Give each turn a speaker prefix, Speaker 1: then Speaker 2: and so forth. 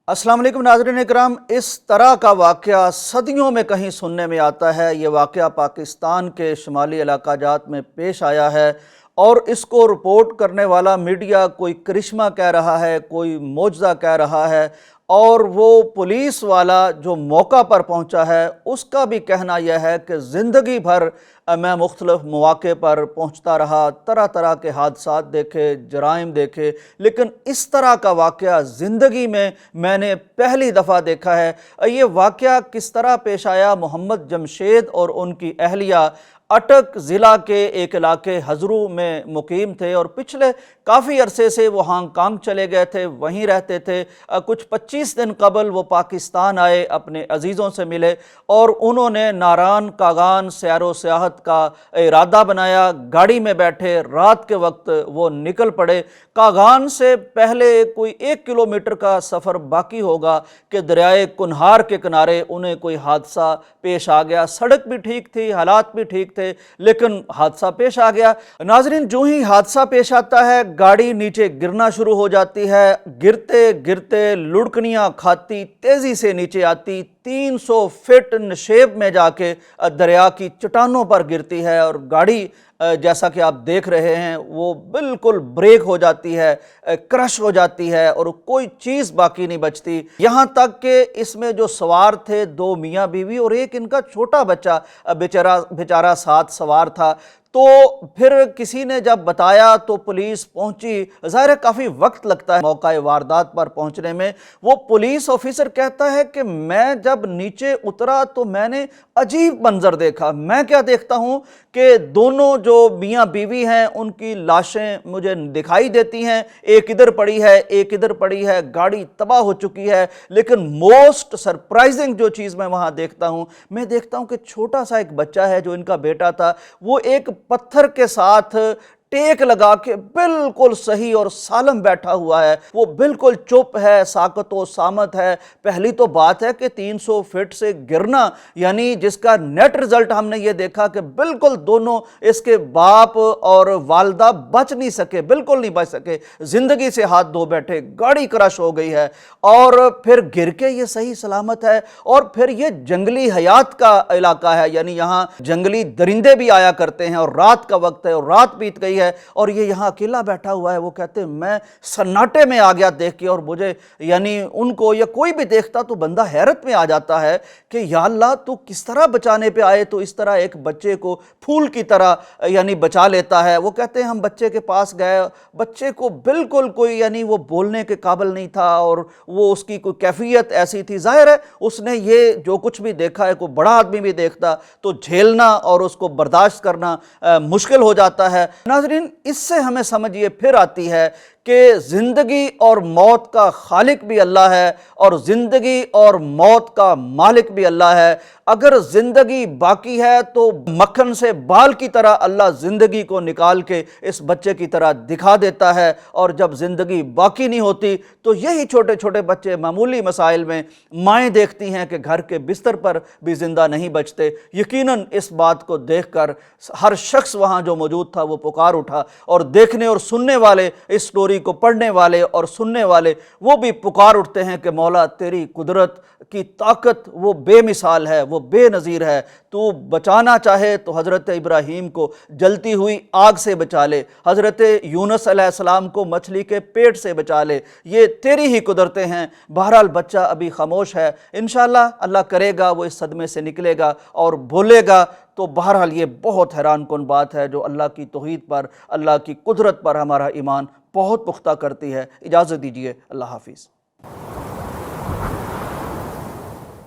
Speaker 1: السلام علیکم ناظرین اکرام، اس طرح کا واقعہ صدیوں میں کہیں سننے میں آتا ہے۔ یہ واقعہ پاکستان کے شمالی علاقہ جات میں پیش آیا ہے اور اس کو رپورٹ کرنے والا میڈیا کوئی کرشمہ کہہ رہا ہے، کوئی معجزہ کہہ رہا ہے، اور وہ پولیس والا جو موقع پر پہنچا ہے اس کا بھی کہنا یہ ہے کہ زندگی بھر میں مختلف مواقع پر پہنچتا رہا، طرح طرح کے حادثات دیکھے، جرائم دیکھے، لیکن اس طرح کا واقعہ زندگی میں نے پہلی دفعہ دیکھا ہے۔ یہ واقعہ کس طرح پیش آیا؟ محمد جمشید اور ان کی اہلیہ اٹک ضلع کے ایک علاقے ہزرو میں مقیم تھے اور پچھلے کافی عرصے سے وہ ہانگ کانگ چلے گئے تھے، وہیں رہتے تھے۔ کچھ 25 دن قبل وہ پاکستان آئے، اپنے عزیزوں سے ملے اور انہوں نے ناران کاغان سیر و سیاحت کا ارادہ بنایا۔ گاڑی میں بیٹھے، رات کے وقت وہ نکل پڑے۔ کاغان سے پہلے کوئی 1 کلومیٹر کا سفر باقی ہوگا کہ دریائے کنہار کے کنارے انہیں کوئی حادثہ پیش آ گیا۔ سڑک بھی ٹھیک تھی، حالات بھی ٹھیک تھے، لیکن حادثہ پیش آ گیا۔ ناظرین، جو ہی حادثہ پیش آتا ہے گاڑی نیچے گرنا شروع ہو جاتی ہے، گرتے گرتے لڑکنیاں کھاتی تیزی سے نیچے آتی، 300 فٹ نشیب میں جا کے دریا کی چٹانوں پر گرتی ہے اور گاڑی جیسا کہ آپ دیکھ رہے ہیں وہ بالکل بریک ہو جاتی ہے، کرش ہو جاتی ہے اور کوئی چیز باقی نہیں بچتی۔ یہاں تک کہ اس میں جو سوار تھے 2 میاں بیوی اور ایک ان کا چھوٹا بچہ بیچارہ ساتھ سوار تھا۔ تو پھر کسی نے جب بتایا تو پولیس پہنچی۔ ظاہر ہے کافی وقت لگتا ہے موقع واردات پر پہنچنے میں۔ وہ پولیس آفیسر کہتا ہے کہ میں جب نیچے اترا تو میں نے عجیب منظر دیکھا۔ میں کیا دیکھتا ہوں کہ دونوں جو میاں بیوی ہیں ان کی لاشیں مجھے دکھائی دیتی ہیں، ایک ادھر پڑی ہے، ایک ادھر پڑی ہے، گاڑی تباہ ہو چکی ہے۔ لیکن موسٹ سرپرائزنگ جو چیز میں وہاں دیکھتا ہوں، میں دیکھتا ہوں کہ چھوٹا سا ایک بچہ ہے جو ان کا بیٹا تھا، وہ ایک پتھر کے ساتھ ٹیک لگا کے بالکل صحیح اور سالم بیٹھا ہوا ہے۔ وہ بالکل چپ ہے، ساکت و سامت ہے۔ پہلی تو بات ہے کہ 300 فٹ سے گرنا، یعنی جس کا نیٹ رزلٹ ہم نے یہ دیکھا کہ بالکل دونوں اس کے باپ اور والدہ بچ نہیں سکے، بالکل نہیں بچ سکے، زندگی سے ہاتھ دھو بیٹھے، گاڑی کرش ہو گئی ہے اور پھر گر کے یہ صحیح سلامت ہے۔ اور پھر یہ جنگلی حیات کا علاقہ ہے، یعنی یہاں جنگلی درندے بھی آیا کرتے ہیں اور رات کا وقت ہے اور رات بیت گئی ہے اور یہ یہاں اکیلا بیٹھا ہوا ہے۔ وہ کہتے ہیں میں سناٹے میں آ گیا دیکھ کے، اور مجھے یعنی ان کو یا کوئی بھی دیکھتا تو بندہ حیرت میں آ جاتا ہے کہ یا اللہ تو کس طرح بچانے پہ آئے، تو اس طرح ایک بچے کو پھول کی طرح یعنی بچا لیتا ہے۔ وہ کہتے ہیں ہم بچے کے پاس گئے، بچے کو بالکل کوئی یعنی وہ بولنے کے قابل نہیں تھا اور وہ اس کی کوئی کیفیت ایسی تھی۔ ظاہر ہے اس نے یہ جو کچھ بھی دیکھا ہے، کوئی بڑا آدمی بھی دیکھتا تو جھیلنا اور اس کو برداشت کرنا مشکل ہو جاتا ہے۔ ناظرین، اس سے ہمیں سمجھ یہ پھر آتی ہے کہ زندگی اور موت کا خالق بھی اللہ ہے اور زندگی اور موت کا مالک بھی اللہ ہے۔ اگر زندگی باقی ہے تو مکھن سے بال کی طرح اللہ زندگی کو نکال کے اس بچے کی طرح دکھا دیتا ہے، اور جب زندگی باقی نہیں ہوتی تو یہی چھوٹے چھوٹے بچے معمولی مسائل میں مائیں دیکھتی ہیں کہ گھر کے بستر پر بھی زندہ نہیں بچتے۔ یقیناً اس بات کو دیکھ کر ہر شخص وہاں جو موجود تھا وہ پکار اٹھا، اور دیکھنے اور سننے والے، اس سٹوری کو پڑھنے والے اور سننے والے، وہ بھی پکار اٹھتے ہیں کہ مولا تیری قدرت کی طاقت وہ بے مثال ہے، وہ بے نظیر ہے۔ تو بچانا چاہے تو حضرت ابراہیم کو جلتی ہوئی آگ سے بچا لے، حضرت یونس علیہ السلام کو مچھلی کے پیٹ سے بچا لے، یہ تیری ہی قدرتیں ہیں۔ بہرحال بچہ ابھی خاموش ہے، انشاءاللہ اللہ کرے گا وہ اس صدمے سے نکلے گا اور بولے گا۔ تو بہرحال یہ بہت حیران کن بات ہے جو اللہ کی توحید پر، اللہ کی قدرت پر ہمارا ایمان بہت پختہ کرتی ہے۔ اجازت دیجیے، اللہ حافظ۔